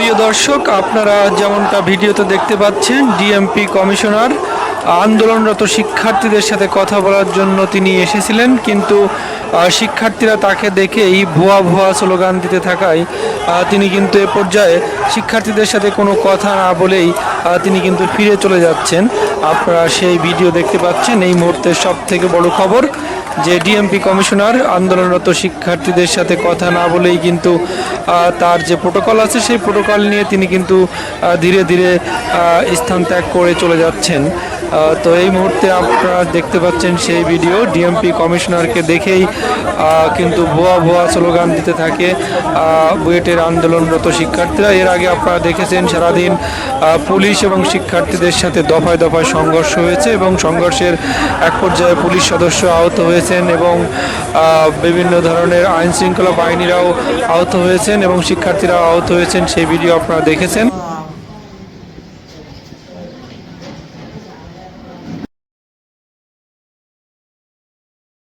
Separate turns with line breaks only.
প্রিয় দর্শক, আপনারা যেমনটা ভিডিওতে দেখতে পাচ্ছেন, ডিএমপি কমিশনার আন্দোলনরত শিক্ষার্থীদের সাথে কথা বলার জন্য তিনি এসেছিলেন, কিন্তু শিক্ষার্থীরা তাকে দেখেই ভুয়া ভুয়া স্লোগান দিতে থাকায় তিনি কিন্তু এ পর্যায়ে শিক্ষার্থীদের সাথে কোনো কথা না বলেই তিনি কিন্তু ফিরে চলে যাচ্ছেন। আপনারা সেই ভিডিও দেখতে পাচ্ছেন। এই মুহূর্তের সব থেকে বড় খবর যে ডিএমপি কমিশনার আন্দোলনরত শিক্ষার্থীদের সাথে কথা না বলেই কিন্তু তার যে প্রোটোকল আছে সেই প্রোটোকল নিয়ে তিনি কিন্তু ধীরে ধীরে স্থান ত্যাগ করে চলে যাচ্ছেন। তো এই মুহূর্তে আপনারা দেখতে পাচ্ছেন সেই ভিডিও। ডিএমপি কমিশনারকে দেখেই কিন্তু ভুয়া ভুয়া স্লোগান দিতে থাকে বুয়েটের আন্দোলনরত শিক্ষার্থীরা। এর আগে আপনারা দেখেছেন সারাদিন পুলিশ এবং শিক্ষার্থীদের সাথে দফায় দফায় সংঘর্ষ হয়েছে এবং সংঘর্ষের এক পর্যায়ে পুলিশ সদস্য আহত হয়েছেন এবং বিভিন্ন ধরনের আইন শৃঙ্খলা বাহিনীরাও আহত হয়েছেন এবং শিক্ষার্থীরাও আহত হয়েছেন। সেই ভিডিও আপনারা দেখেছেন।